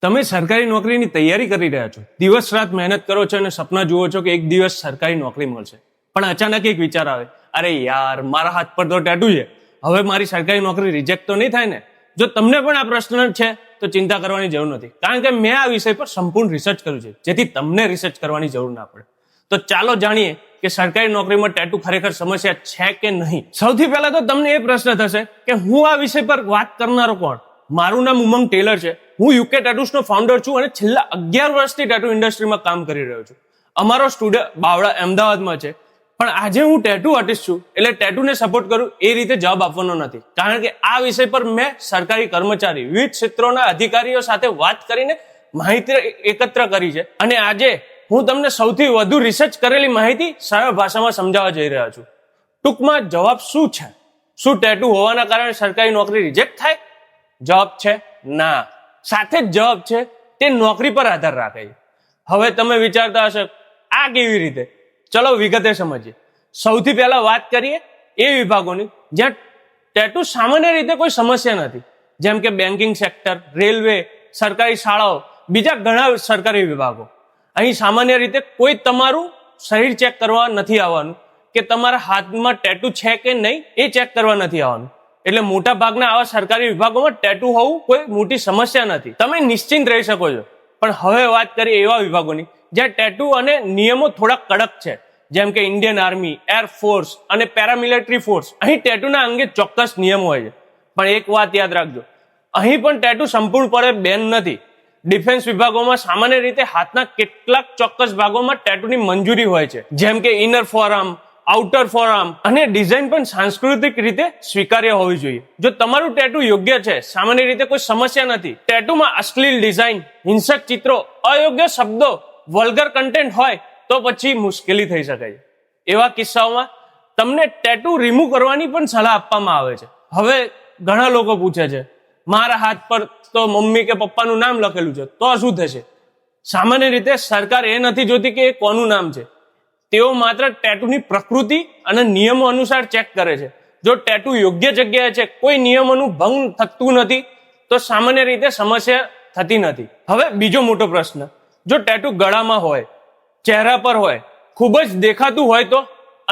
તમે સરકારી નોકરીની તૈયારી કરી રહ્યા છો, દિવસ રાત મહેનત કરો છો અને સપના જુઓ છો કે એક દિવસ સરકારી નોકરી મળશે, પણ અચાનક એક વિચાર આવે, અરે યાર મારા હાથ પર તો ટેટુ છે, હવે મારી સરકારી નોકરી રિજેક્ટ તો નહીં થાય ને? જો તમને પણ આ પ્રશ્ન છે તો ચિંતા કરવાની જરૂર નથી, કારણ કે મેં આ વિષય પર સંપૂર્ણ રિસર્ચ કર્યું છે, જેથી તમને રિસર્ચ કરવાની જરૂર ના પડે. તો ચાલો જાણીએ કે સરકારી નોકરીમાં ટેટુ ખરેખર સમસ્યા છે કે નહીં. સૌથી પહેલા તો તમને એ પ્રશ્ન થશે કે હું આ વિષય પર વાત કરનારો કોણ? મારું નામ ઉમંગ ટેલર છે. હું યુકે ટેટુસનો ફાઉન્ડર છું અને છેલ્લા 11 વર્ષથી ટેટુ ઇન્ડસ્ટ્રીમાં કામ કરી રહ્યો છું. અમારો સ્ટુડિયો બાવળા અમદાવાદમાં છે, પણ આજે હું ટેટુ આર્ટિસ્ટ છું, એટલે ટેટુને સપોર્ટ કરું એ રીતે જવાબ આપવાનો નથી, કારણ કે આ વિષય પર મેં સરકારી કર્મચારી, વિવિધ ક્ષેત્રોના અધિકારીઓ સાથે વાત કરીને માહિતી એકત્ર કરી છે, અને આજે હું તમને સૌથી વધુ રિસર્ચ કરેલી માહિતી સરળ ભાષામાં સમજાવવા જઈ રહ્યા છું. ટૂંકમાં જવાબ શું છે? શું ટેટુ હોવાના કારણે સરકારી નોકરી રિજેક્ટ થાય? જવાબ છે ના. સાથે જ જવાબ છે તે નોકરી પર આધાર રાખે છે. હવે તમે વિચારતા હશો આ કેવી રીતે? ચલો વિગતે સમજીએ. સૌથી પહેલા વાત કરીએ એ વિભાગોની જ્યાં ટેટુ સામાન્ય રીતે કોઈ સમસ્યા નથી, જેમ કે બેન્કિંગ સેક્ટર, રેલવે, સરકારી શાળાઓ, બીજા ઘણા સરકારી વિભાગો. અહીં સામાન્ય રીતે કોઈ તમારું શરીર ચેક કરવા નથી આવવાનું કે તમારા હાથમાં ટેટુ છે કે નહીં એ ચેક કરવા નથી આવવાનું. એટલે મોટા ભાગના આવા સરકારી વિભાગોમાં ટેટુ હોવું કોઈ મોટી સમસ્યા નથી, તમે નિશ્ચિંત રહી શકો છો. પણ હવે વાત કરીએ એવા વિભાગોની જ્યાં ટેટુ અને નિયમો થોડા કડક છે, જેમ કે ઇન્ડિયન આર્મી, એરફોર્સ અને પેરામિલિટરી ફોર્સ. અહીં ટેટુના અંગે ચોક્કસ નિયમો હોય છે, પણ એક વાત યાદ રાખજો, અહીં પણ ટેટુ સંપૂર્ણપણે બેન નથી. ડિફેન્સ વિભાગોમાં સામાન્ય રીતે હાથના કેટલાક ચોક્કસ ભાગોમાં ટેટુની મંજૂરી હોય છે, જેમ કે ઇનર ફોરઆર્મ, આઉટર ફોરઆર્મ, અને ડિઝાઇન પણ સાંસ્કૃતિક રીતે સ્વીકાર્ય હોવી જોઈએ. જો તમારું ટેટુ યોગ્ય છે, સામાન્ય રીતે કોઈ સમસ્યા નથી. ટેટુમાં અશ્લીલ ડિઝાઇન, હિંસક ચિત્રો, અયોગ્ય શબ્દો, વલ્ગર કન્ટેન્ટ હોય તો પછી મુશ્કેલી થઈ શકે છે. એવા કિસ્સાઓમાં તમને ટેટુ રિમૂવ કરવાની પણ સલાહ આપવામાં આવે છે. હવે ઘણા લોકો પૂછે છે, મારા હાથ પર તો મમ્મી કે પપ્પાનું નામ લખેલું છે, તો શું થશે? સામાન્ય રીતે સરકાર એ નથી જોતી કે એ કોનું નામ છે, તેઓ માત્ર ટેટુની પ્રકૃતિ અને નિયમો અનુસાર ચેક કરે છે. જો ટેટુ યોગ્ય જગ્યાએ છે, કોઈ નિયમોનું ભંગ થતું નથી, તો સામાન્ય રીતે સમસ્યા થતી નથી. હવે બીજો મોટો પ્રશ્ન, જો ટેટુ ગળામાં હોય, ચહેરા પર હોય, ખૂબ જ દેખાતું હોય, તો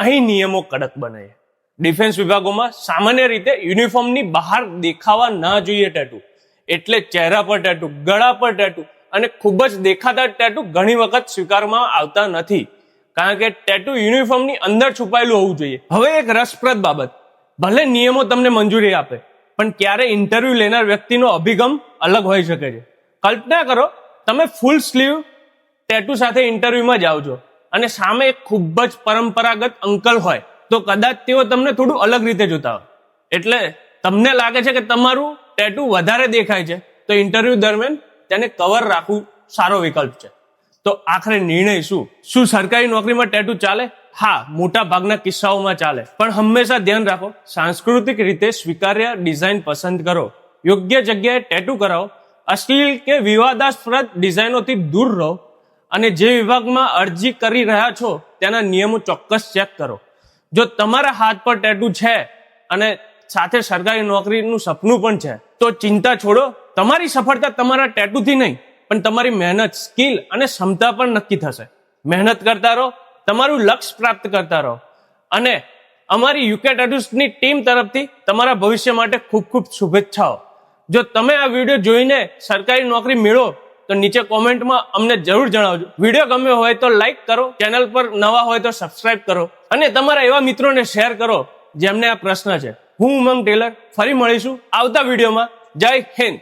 અહીં નિયમો કડક બને છે. ડિફેન્સ વિભાગોમાં સામાન્ય રીતે યુનિફોર્મની બહાર દેખાવા ના જોઈએ ટેટુ, એટલે ચહેરા પર ટેટુ, ગળા પર ટેટુ અને ખૂબ જ દેખાતા ટેટુ ઘણી વખત સ્વીકારવામાં આવતા નથી, કારણ કે ટેટુ યુનિફોર્મની અંદર છુપાયેલું હોવું જોઈએ. હવે એક રસપ્રદ બાબત, ભલે નિયમો તમને મંજૂરી આપે, પણ ક્યારે ઇન્ટરવ્યુ લેનાર વ્યક્તિનો અભિગમ અલગ હોઈ શકે છે. કલ્પના કરો, તમે ફૂલ સ્લીવ ટેટુ સાથે ઇન્ટરવ્યુમાં જાઓ છો અને સામે એક ખૂબ જ પરંપરાગત અંકલ હોય, તો કદાચ તેઓ તમને થોડું અલગ રીતે જોતા હોય, એટલે તમને લાગે છે કે તમારું ટેટુ વધારે દેખાય છે, તો ઇન્ટરવ્યુ દરમિયાન તેને કવર રાખવું સારો વિકલ્પ છે. તો આખરે નિર્ણય શું સરકારી નોકરીમાં ટેટુ ચાલે? હા, મોટા ભાગના કિસ્સાઓમાં ચાલે, પણ હંમેશા ધ્યાન રાખો, સાંસ્કૃતિક રીતે સ્વીકાર્ય ડિઝાઇન પસંદ કરો, યોગ્ય જગ્યાએ ટેટુ કરાવો, અશ્લીલ કે વિવાદાસ્પદ ડિઝાઇનોથી દૂર રહો, અને જે વિભાગમાં અરજી કરી રહ્યા છો તેના નિયમો ચોક્કસ ચેક કરો. જો તમારા હાથ પર ટેટુ છે અને સાથે સરકારી નોકરીનું સપનું પણ છે, તો ચિંતા છોડો. તમારી સફળતા તમારા ટેટુથી નહીં, પણ તમારી મહેનત, સ્કિલ અને ક્ષમતા પર નક્કી થશે. મહેનત કરતા રહો, તમારું લક્ષ્ય પ્રાપ્ત કરતા રહો, અને અમારી યુકે ટેટુસની ટીમ તરફથી તમારા ભવિષ્ય માટે ખૂબ ખૂબ શુભેચ્છાઓ. જો તમે આ વિડીયો જોઈને સરકારી નોકરી મેળવો તો નીચે કોમેન્ટમાં અમને જરૂર જણાવજો. વિડીયો ગમ્યો હોય તો લાઈક કરો, ચેનલ પર નવા હોય તો સબસ્ક્રાઇબ કરો, અને તમારા એવા મિત્રોને શેર કરો જેમને આ પ્રશ્ન છે. હું ઉમંગ ટેલર, ફરી મળીશું આવતા વિડીયોમાં. જય હિન્દ.